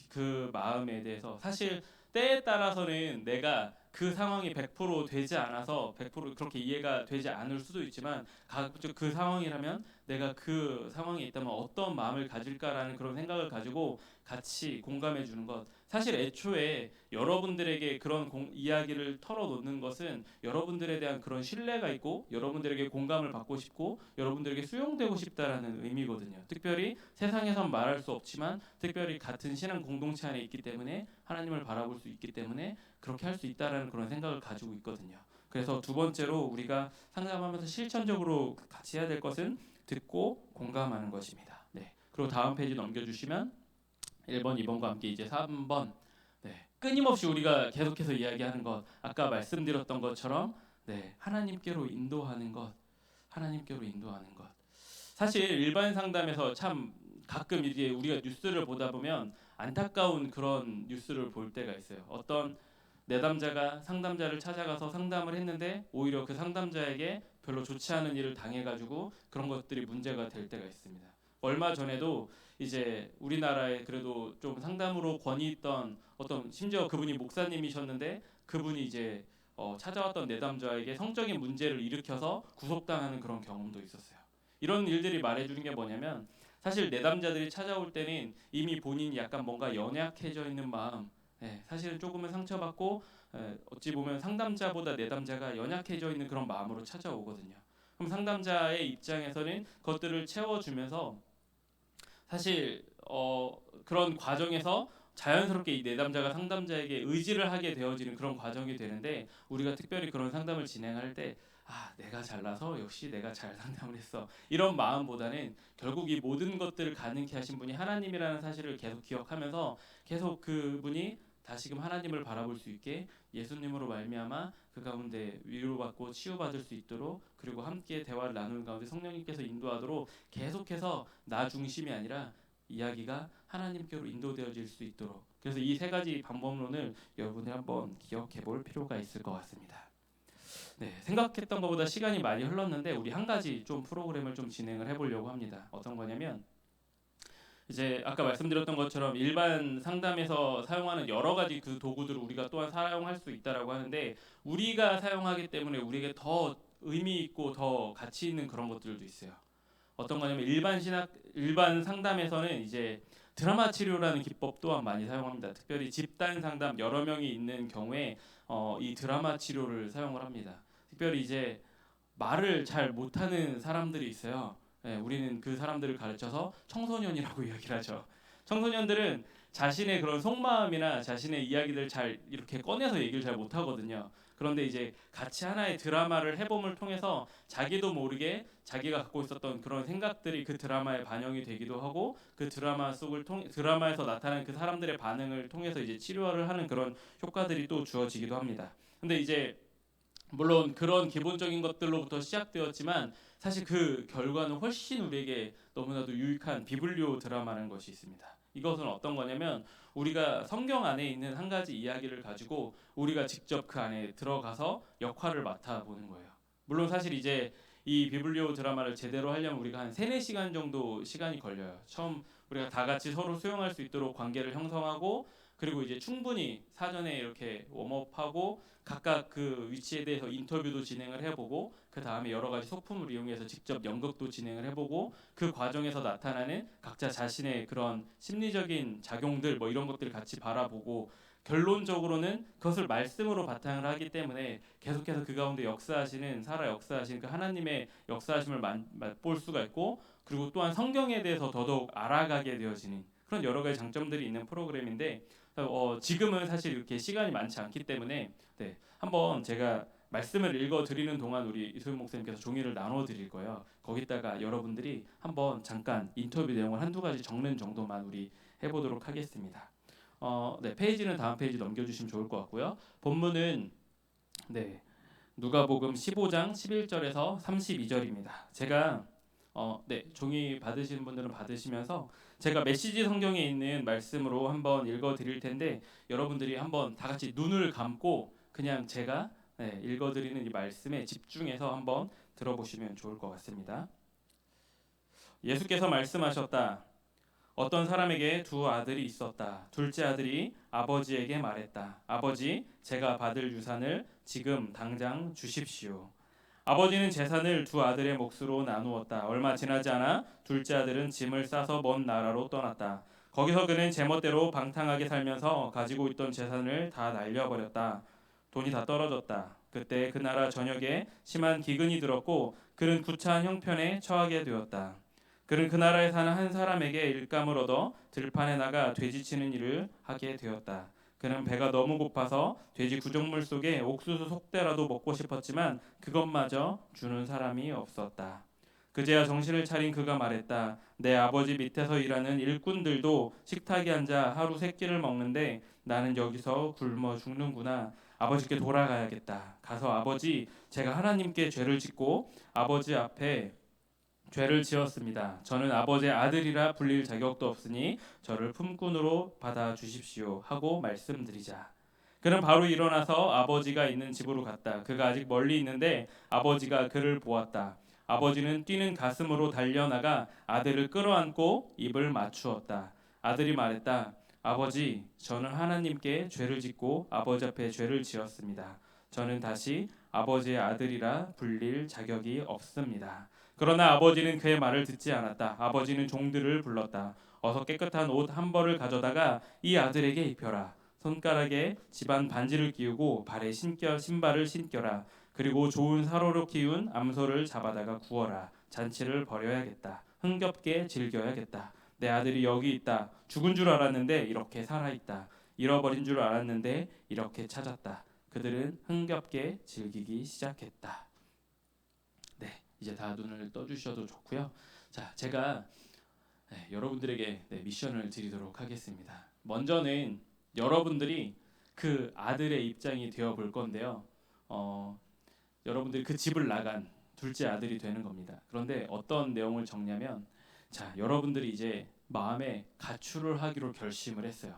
그 마음에 대해서 사실 때에 따라서는 내가 그 상황이 100% 되지 않아서 100% 그렇게 이해가 되지 않을 수도 있지만, 가급적 그 상황이라면 내가 그 상황에 있다면 어떤 마음을 가질까라는 그런 생각을 가지고 같이 공감해 주는 것. 사실 애초에 여러분들에게 그런 이야기를 털어놓는 것은 여러분들에 대한 그런 신뢰가 있고 여러분들에게 공감을 받고 싶고 여러분들에게 수용되고 싶다라는 의미거든요. 특별히 세상에선 말할 수 없지만 특별히 같은 신앙 공동체 안에 있기 때문에 하나님을 바라볼 수 있기 때문에 그렇게 할 수 있다라는 그런 생각을 가지고 있거든요. 그래서 두 번째로 우리가 상담하면서 실천적으로 같이 해야 될 것은 듣고 공감하는 것입니다. 네. 그리고 다음 페이지 넘겨주시면 1번, 2번과 함께 이제 3번. 네. 끊임없이 우리가 계속해서 이야기하는 것, 아까 말씀드렸던 것처럼 하나님께로 인도하는 것, 하나님께로 인도하는 것. 사실 일반 상담에서 참 가끔 이제 우리가 뉴스를 보다 보면 안타까운 그런 뉴스를 볼 때가 있어요. 어떤 내담자가 상담자를 찾아가서 상담을 했는데 오히려 그 상담자에게 별로 좋지 않은 일을 당해가지고 그런 것들이 문제가 될 때가 있습니다. 얼마 전에도 이제 우리나라에 그래도 좀 상담으로 권위 있던 어떤, 심지어 그분이 목사님이셨는데 그분이 이제 찾아왔던 내담자에게 성적인 문제를 일으켜서 구속당하는 그런 경험도 있었어요. 이런 일들이 말해주는 게 뭐냐면, 사실 내담자들이 찾아올 때는 이미 본인이 약간 뭔가 연약해져 있는 마음, 사실은 조금은 상처받고 어찌 보면 상담자보다 내담자가 연약해져 있는 그런 마음으로 찾아오거든요. 그럼 상담자의 입장에서는 그것들을 채워주면서 사실 그런 과정에서 자연스럽게 이 내담자가 상담자에게 의지를 하게 되어지는 그런 과정이 되는데, 우리가 특별히 그런 상담을 진행할 때 내가 잘나서 역시 내가 잘 상담을 했어, 이런 마음보다는 결국 이 모든 것들을 가능케 하신 분이 하나님이라는 사실을 계속 기억하면서 계속 그분이 다시금 하나님을 바라볼 수 있게 예수님으로 말미암아 그 가운데 위로받고 치유받을 수 있도록, 그리고 함께 대화를 나누는 가운데 성령님께서 인도하도록 계속해서 나 중심이 아니라 이야기가 하나님께로 인도되어질 수 있도록, 그래서 이 세 가지 방법론을 여러분이 한번 기억해 볼 필요가 있을 것 같습니다. 네, 생각했던 것보다 시간이 많이 흘렀는데 우리 한 가지 좀 프로그램을 좀 진행을 해보려고 합니다. 어떤 거냐면, 이제 아까 말씀드렸던 것처럼 일반 상담에서 사용하는 여러 가지 그 도구들을 우리가 또한 사용할 수 있다라고 하는데, 우리가 사용하기 때문에 우리에게 더 의미 있고 더 가치 있는 그런 것들도 있어요. 어떤 거냐면, 일반 상담에서는 이제 드라마 치료라는 기법 또한 많이 사용합니다. 특별히 집단 상담 여러 명이 있는 경우에 이 드라마 치료를 사용을 합니다. 특별히 이제 말을 잘 못하는 사람들이 있어요. 네, 우리는 그 사람들을 가르쳐서 청소년이라고 이야기를 하죠. 청소년들은 자신의 그런 속마음이나 자신의 이야기들 잘 이렇게 꺼내서 얘기를 잘 못하거든요. 그런데 이제 같이 하나의 드라마를 해봄을 통해서 자기도 모르게 자기가 갖고 있었던 그런 생각들이 그 드라마에 반영이 되기도 하고, 그 드라마에서 나타나는 그 사람들의 반응을 통해서 이제 치료를 하는 그런 효과들이 또 주어지기도 합니다. 근데 이제 물론 그런 기본적인 것들로부터 시작되었지만, 사실 그 결과는 훨씬 우리에게 너무나도 유익한 비블리오 드라마라는 것이 있습니다. 이것은 어떤 거냐면, 우리가 성경 안에 있는 한 가지 이야기를 가지고 우리가 직접 그 안에 들어가서 역할을 맡아보는 거예요. 물론 사실 이제 이 비블리오 드라마를 제대로 하려면 우리가 한 3-4시간 정도 시간이 걸려요. 처음 우리가 다 같이 서로 수용할 수 있도록 관계를 형성하고, 그리고 이제 충분히 사전에 이렇게 웜업하고 각각 그 위치에 대해서 인터뷰도 진행을 해보고, 그 다음에 여러 가지 소품을 이용해서 직접 연극도 진행을 해보고, 그 과정에서 나타나는 각자 자신의 그런 심리적인 작용들 뭐 이런 것들을 같이 바라보고, 결론적으로는 그것을 말씀으로 바탕을 하기 때문에 계속해서 그 가운데 살아 역사하시는 그 하나님의 역사하심을 맛볼 수가 있고, 그리고 또한 성경에 대해서 더더욱 알아가게 되어지는 그런 여러 가지 장점들이 있는 프로그램인데, 지금은 사실 이렇게 시간이 많지 않기 때문에 한번 제가 말씀을 읽어드리는 동안 우리 이소영 목사님께서 종이를 나눠드릴 거예요. 거기다가 여러분들이 한번 잠깐 인터뷰 내용을 한두 가지 적는 정도만 우리 해보도록 하겠습니다. 페이지는 다음 페이지 넘겨주시면 좋을 것 같고요. 본문은 누가복음 15장 11절에서 32절입니다. 제가 종이 받으시는 분들은 받으시면서 제가 메시지 성경에 있는 말씀으로 한번 읽어드릴 텐데, 여러분들이 한번 다 같이 눈을 감고 그냥 제가 읽어드리는 이 말씀에 집중해서 한번 들어보시면 좋을 것 같습니다. 예수께서 말씀하셨다. 어떤 사람에게 두 아들이 있었다. 둘째 아들이 아버지에게 말했다. 아버지, 제가 받을 유산을 지금 당장 주십시오. 아버지는 재산을 두 아들의 몫으로 나누었다. 얼마 지나지 않아 둘째 아들은 짐을 싸서 먼 나라로 떠났다. 거기서 그는 제멋대로 방탕하게 살면서 가지고 있던 재산을 다 날려버렸다. 돈이 다 떨어졌다. 그때 그 나라 전역에 심한 기근이 들었고 그는 구차한 형편에 처하게 되었다. 그는 그 나라에 사는 한 사람에게 일감을 얻어 들판에 나가 돼지치는 일을 하게 되었다. 그는 배가 너무 고파서 돼지 구정물 속에 옥수수 속대라도 먹고 싶었지만 그것마저 주는 사람이 없었다. 그제야 정신을 차린 그가 말했다. 내 아버지 밑에서 일하는 일꾼들도 식탁에 앉아 하루 세 끼를 먹는데 나는 여기서 굶어 죽는구나. 아버지께 돌아가야겠다. 가서 아버지, 제가 하나님께 죄를 짓고 아버지 앞에 죄를 지었습니다. 저는 아버지의 아들이라 불릴 자격도 없으니 저를 품꾼으로 받아 주십시오 하고 말씀드리자. 그는 바로 일어나서 아버지가 있는 집으로 갔다. 그가 아직 멀리 있는데 아버지가 그를 보았다. 아버지는 뛰는 가슴으로 달려나가 아들을 끌어안고 입을 맞추었다. 아들이 말했다. 아버지, 저는 하나님께 죄를 짓고 아버지 앞에 죄를 지었습니다. 저는 다시 아버지의 아들이라 불릴 자격이 없습니다. 그러나 아버지는 그의 말을 듣지 않았다. 아버지는 종들을 불렀다. 어서 깨끗한 옷 한 벌을 가져다가 이 아들에게 입혀라. 손가락에 집안 반지를 끼우고 발에 신발을 신겨라. 그리고 좋은 사로로 키운 암소를 잡아다가 구워라. 잔치를 벌여야겠다. 흥겹게 즐겨야겠다. 내 아들이 여기 있다. 죽은 줄 알았는데 이렇게 살아있다. 잃어버린 줄 알았는데 이렇게 찾았다. 그들은 흥겹게 즐기기 시작했다. 이제 다 눈을 떠주셔도 좋고요. 자, 제가 여러분들에게 미션을 드리도록 하겠습니다. 먼저는 여러분들이 그 아들의 입장이 되어 볼 건데요. 여러분들이 그 집을 나간 둘째 아들이 되는 겁니다. 그런데 어떤 내용을 적냐면, 자, 여러분들이 이제 마음에 가출을 하기로 결심을 했어요.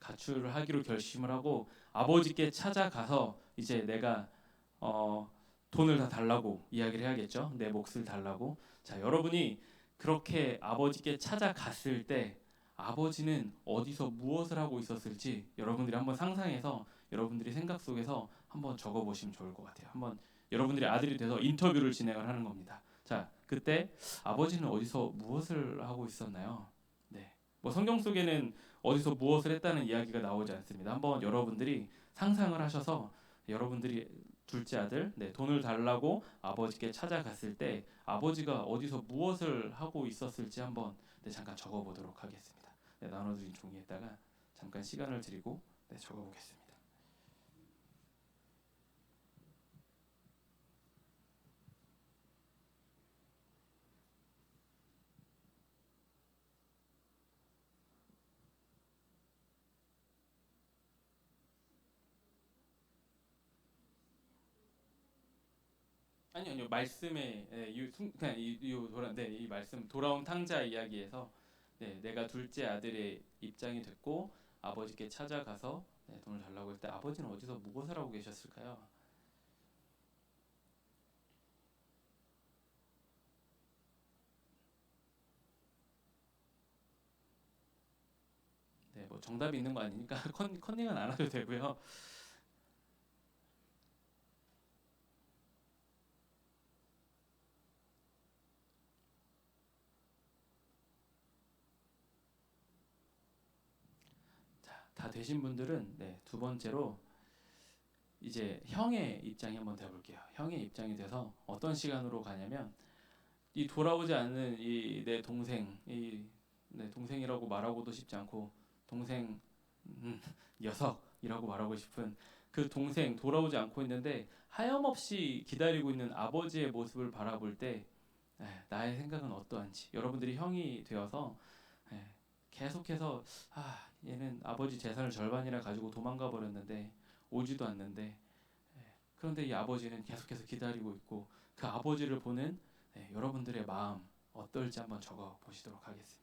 가출을 하기로 결심을 하고 아버지께 찾아가서 이제 내가 돈을 다 달라고 이야기를 해야겠죠. 내 몫을 달라고. 자, 여러분이 그렇게 아버지께 찾아갔을 때 아버지는 어디서 무엇을 하고 있었을지 여러분들이 한번 상상해서 여러분들이 생각 속에서 한번 적어보시면 좋을 것 같아요. 한번 여러분들이 아들이 돼서 인터뷰를 진행을 하는 겁니다. 자, 그때 아버지는 어디서 무엇을 하고 있었나요? 네, 뭐 성경 속에는 어디서 무엇을 했다는 이야기가 나오지 않습니다. 한번 여러분들이 상상을 하셔서 여러분들이 둘째 아들, 돈을 달라고 아버지께 찾아갔을 때 아버지가 어디서 무엇을 하고 있었을지 한번 잠깐 적어보도록 하겠습니다. 나눠드린 종이에다가 잠깐 시간을 드리고 적어보겠습니다. 아니요, 말씀에 그냥 이 말씀 돌아온 탕자 이야기에서 내가 둘째 아들의 입장이 됐고 아버지께 찾아가서 돈을 달라고 할 때 아버지는 어디서 무엇을 하고 계셨을까요? 뭐 정답이 있는 거 아니니까 컨닝은 안 하셔도 되고요. 자, 다 되신 분들은 두 번째로 이제 형의 입장이 한번 돼볼게요. 형의 입장이 돼서 어떤 시간으로 가냐면 이 돌아오지 않는 이 내 동생, 이 내 동생이라고 말하고도 싶지 않고 동생 녀석이라고 말하고 싶은 그 동생 돌아오지 않고 있는데 하염없이 기다리고 있는 아버지의 모습을 바라볼 때 나의 생각은 어떠한지 여러분들이 형이 되어서 계속해서 얘는 아버지 재산을 절반이나 가지고 도망가 버렸는데 오지도 않는데 그런데 이 아버지는 계속해서 기다리고 있고 그 아버지를 보는 여러분들의 마음 어떨지 한번 적어 보시도록 하겠습니다.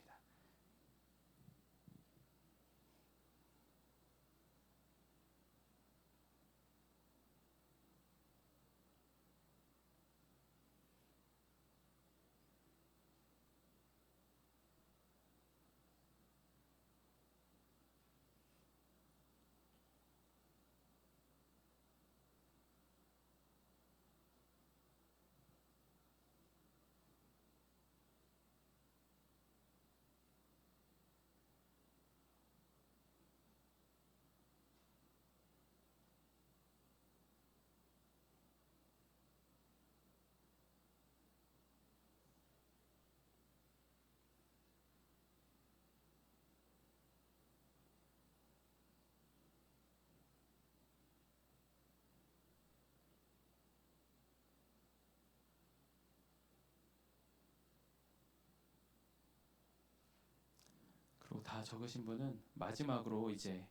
그리고 다 적으신 분은 마지막으로 이제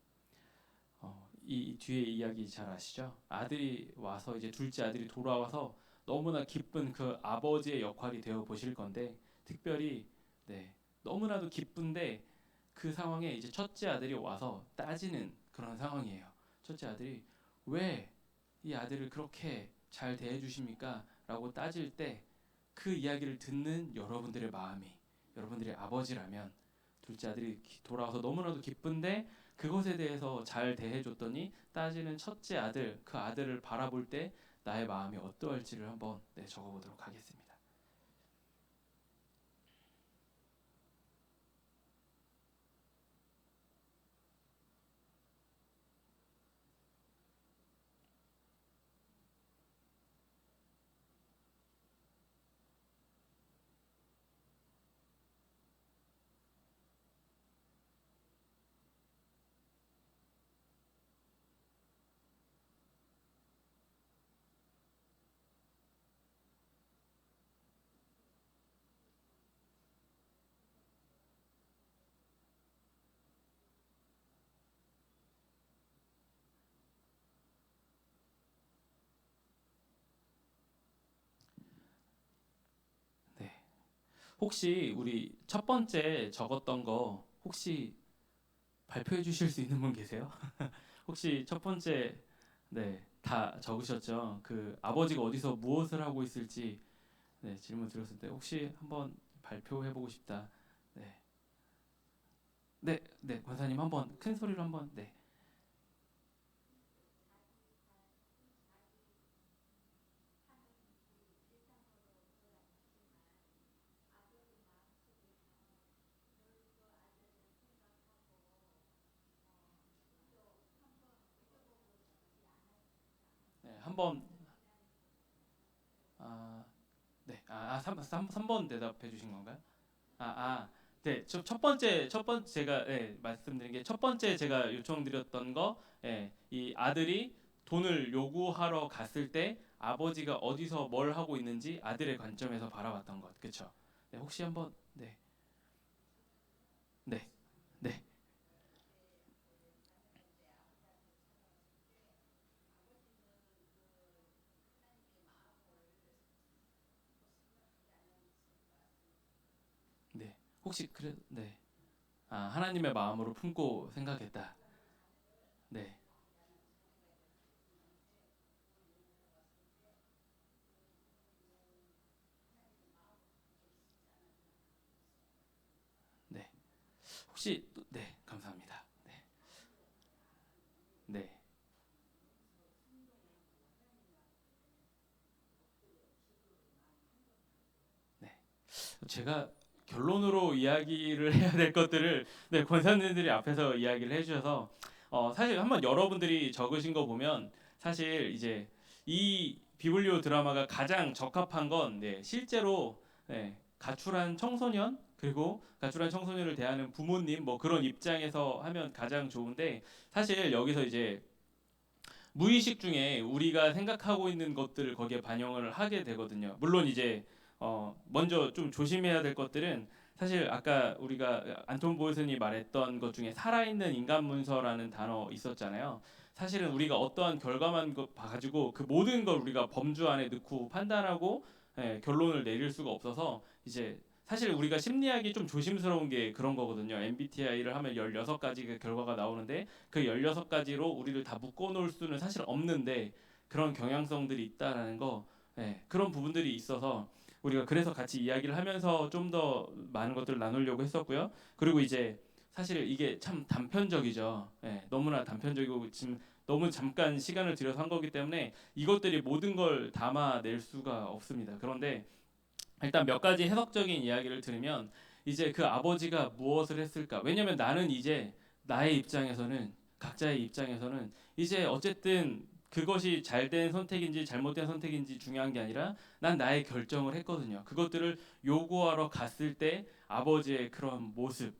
이 뒤에 이야기 잘 아시죠? 아들이 와서 이제 둘째 아들이 돌아와서 너무나 기쁜 그 아버지의 역할이 되어 보실 건데 특별히 너무나도 기쁜데 그 상황에 이제 첫째 아들이 와서 따지는 그런 상황이에요. 첫째 아들이 왜 이 아들을 그렇게 잘 대해 주십니까? 라고 따질 때 그 이야기를 듣는 여러분들의 마음이 여러분들의 아버지라면 둘째 아들이 돌아와서 너무나도 기쁜데 그것에 대해서 잘 대해줬더니 따지는 첫째 아들 그 아들을 바라볼 때 나의 마음이 어떠할지를 한번 적어보도록 하겠습니다. 혹시 우리 첫 번째 적었던 거 혹시 발표해 주실 수 있는 분 계세요? 혹시 첫 번째 네, 다 적으셨죠? 그 아버지가 어디서 무엇을 하고 있을지 네, 질문 드렸을 때 혹시 한번 발표해 보고 싶다. 네. 네, 네, 권사님 한번 큰 소리로 한번 네. 네, 한번 아, 네. 삼 번 대답해 주신 건가요? 네. 첫 번째 제가 말씀드린 게 첫 번째 제가 요청드렸던 거, 이 아들이 돈을 요구하러 갔을 때 아버지가 어디서 뭘 하고 있는지 아들의 관점에서 바라봤던 것, 그렇죠? 네, 혹시 한번 네, 네, 네, 혹시 네, 하나님의 마음으로 품고 생각했다. 네, 네, 혹시 네, 감사합니다. 네, 네, 네. 제가 결론으로 이야기를 해야 될 것들을 네, 권사님들이 앞에서 이야기를 해주셔서 사실 한번 여러분들이 적으신 거 보면 사실 이제 이 비블리오 드라마가 가장 적합한 건 네, 실제로 가출한 청소년 그리고 가출한 청소년을 대하는 부모님 뭐 그런 입장에서 하면 가장 좋은데 사실 여기서 이제 무의식 중에 우리가 생각하고 있는 것들을 거기에 반영을 하게 되거든요. 물론 이제 먼저 좀 조심해야 될 것들은 사실 아까 우리가 안톤 보이슨이 말했던 것 중에 살아있는 인간 문서라는 단어 있었잖아요. 사실은 우리가 어떠한 결과만 가지고 그 모든 걸 우리가 범주 안에 넣고 판단하고 결론을 내릴 수가 없어서 이제 사실 우리가 심리학이 좀 조심스러운 게 그런 거거든요. MBTI를 하면 16가지 그 결과가 나오는데 그 16가지로 우리를 다 묶어 놓을 수는 사실 없는데 그런 경향성들이 있다라는 거 그런 부분들이 있어서 우리가 그래서 같이 이야기를 하면서 좀 더 많은 것들을 나누려고 했었고요. 그리고 이제 사실 이게 참 단편적이죠. 너무나 단편적이고 지금 너무 잠깐 시간을 들여서 한 거기 때문에 이것들이 모든 걸 담아낼 수가 없습니다. 그런데 일단 몇 가지 해석적인 이야기를 들으면 이제 그 아버지가 무엇을 했을까? 왜냐면 나는 이제 나의 입장에서는 각자의 입장에서는 이제 어쨌든 그것이 잘된 선택인지 잘못된 선택인지 중요한 게 아니라 난 나의 결정을 했거든요. 그것들을 요구하러 갔을 때 아버지의 그런 모습,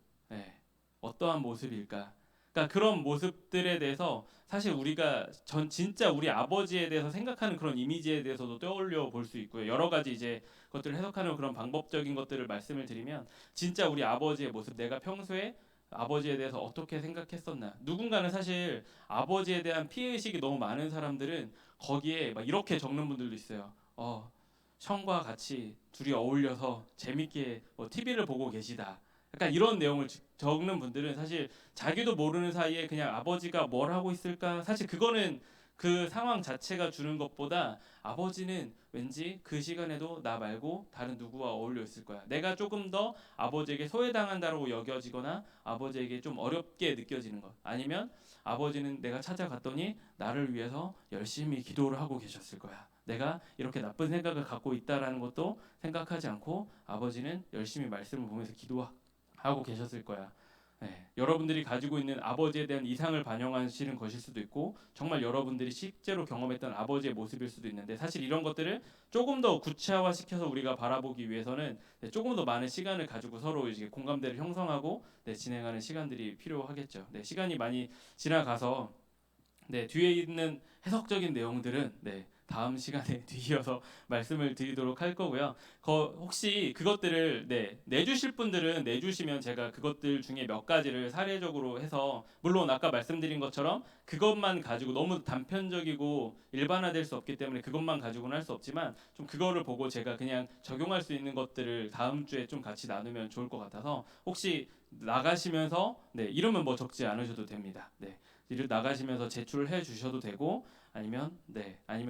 어떠한 모습일까? 그러니까 그런 모습들에 대해서 사실 우리가 진짜 우리 아버지에 대해서 생각하는 그런 이미지에 대해서도 떠올려 볼 수 있고요. 여러 가지 이제 것들을 해석하는 그런 방법적인 것들을 말씀을 드리면 진짜 우리 아버지의 모습 내가 평소에 아버지에 대해서 어떻게 생각했었나 누군가는 사실 아버지에 대한 피해의식이 너무 많은 사람들은 거기에 막 이렇게 적는 분들도 있어요. 형과 같이 둘이 어울려서 재밌게 TV를 보고 계시다. 약간 이런 내용을 적는 분들은 사실 자기도 모르는 사이에 그냥 아버지가 뭘 하고 있을까 사실 그거는 그 상황 자체가 주는 것보다 아버지는 왠지 그 시간에도 나 말고 다른 누구와 어울려 있을 거야. 내가 조금 더 아버지에게 소외당한다고 여겨지거나 아버지에게 좀 어렵게 느껴지는 것. 아니면 아버지는 내가 찾아갔더니 나를 위해서 열심히 기도를 하고 계셨을 거야. 내가 이렇게 나쁜 생각을 갖고 있다라는 것도 생각하지 않고 아버지는 열심히 말씀을 보면서 기도하고 계셨을 거야. 여러분들이 가지고 있는 아버지에 대한 이상을 반영하시는 것일 수도 있고 정말 여러분들이 실제로 경험했던 아버지의 모습일 수도 있는데 사실 이런 것들을 조금 더 구체화시켜서 우리가 바라보기 위해서는 조금 더 많은 시간을 가지고 서로 이제 공감대를 형성하고 진행하는 시간들이 필요하겠죠. 시간이 많이 지나가서 뒤에 있는 해석적인 내용들은 다음 시간에 뒤이어서 말씀을 드리도록 할 거고요. 혹시 그것들을 내주실 분들은 내주시면 제가 그것들 중에 몇 가지를 사례적으로 해서, 물론 아까 말씀드린 것처럼 그것만 가지고 너무 단편적이고 일반화될 수 없기 때문에 그것만 가지고는 할 수 없지만, 좀 그거를 보고 제가 그냥 적용할 수 있는 것들을 다음 주에 좀 같이 나누면 좋을 것 같아서, 혹시 나가시면서 이름은 뭐 적지 않으셔도 됩니다. 이를 나가시면서 제출해 주셔도 되고, 아니면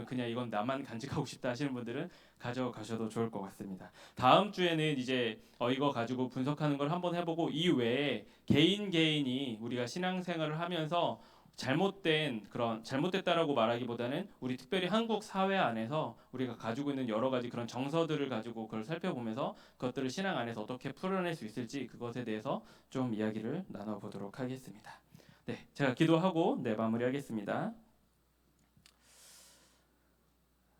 그냥 이건 나만 간직하고 싶다 하시는 분들은 가져가셔도 좋을 것 같습니다. 다음 주에는 이제 이거 가지고 분석하는 걸 한번 해보고, 이 외에 개인이 우리가 신앙생활을 하면서 잘못됐다라고 말하기보다는 우리 특별히 한국 사회 안에서 우리가 가지고 있는 여러 가지 그런 정서들을 가지고 그걸 살펴보면서 그것들을 신앙 안에서 어떻게 풀어낼 수 있을지, 그것에 대해서 좀 이야기를 나눠보도록 하겠습니다. 제가 기도하고 마무리하겠습니다.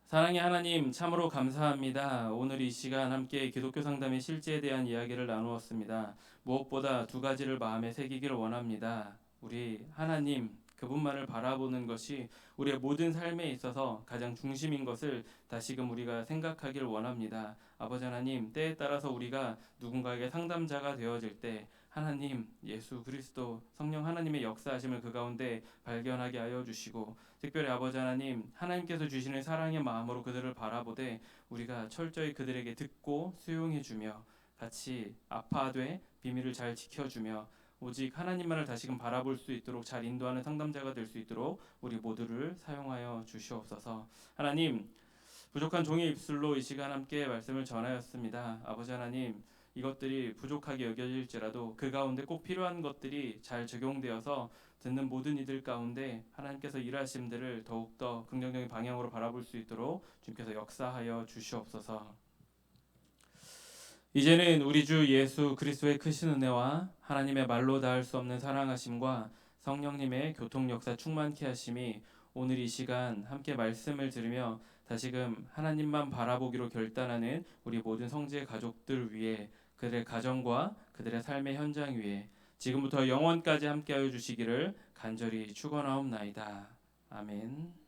사랑의 하나님, 참으로 감사합니다. 오늘 이 시간 함께 기독교 상담의 실제에 대한 이야기를 나누었습니다. 무엇보다 두 가지를 마음에 새기기를 원합니다. 우리 하나님, 그분만을 바라보는 것이 우리의 모든 삶에 있어서 가장 중심인 것을 다시금 우리가 생각하길 원합니다. 아버지 하나님, 때에 따라서 우리가 누군가에게 상담자가 되어질 때 하나님, 예수 그리스도, 성령 하나님의 역사하심을 그 가운데 발견하게 하여 주시고, 특별히 아버지 하나님, 하나님께서 주시는 사랑의 마음으로 그들을 바라보되 우리가 철저히 그들에게 듣고 수용해주며 같이 아파하되 비밀을 잘 지켜주며 오직 하나님만을 다시금 바라볼 수 있도록 잘 인도하는 상담자가 될 수 있도록 우리 모두를 사용하여 주시옵소서. 하나님, 부족한 종의 입술로 이 시간 함께 말씀을 전하였습니다. 아버지 하나님, 이것들이 부족하게 여겨질지라도 그 가운데 꼭 필요한 것들이 잘 적용되어서 듣는 모든 이들 가운데 하나님께서 일하심들을 더욱더 긍정적인 방향으로 바라볼 수 있도록 주님께서 역사하여 주시옵소서. 이제는 우리 주 예수 그리스도의 크신 은혜와 하나님의 말로 닿을 수 없는 사랑하심과 성령님의 교통 역사 충만케 하심이 오늘 이 시간 함께 말씀을 들으며 다시금 하나님만 바라보기로 결단하는 우리 모든 성지의 가족들 위해, 그들의 가정과 그들의 삶의 현장 위에 지금부터 영원까지 함께하여 주시기를 간절히 축원하옵나이다. 아멘.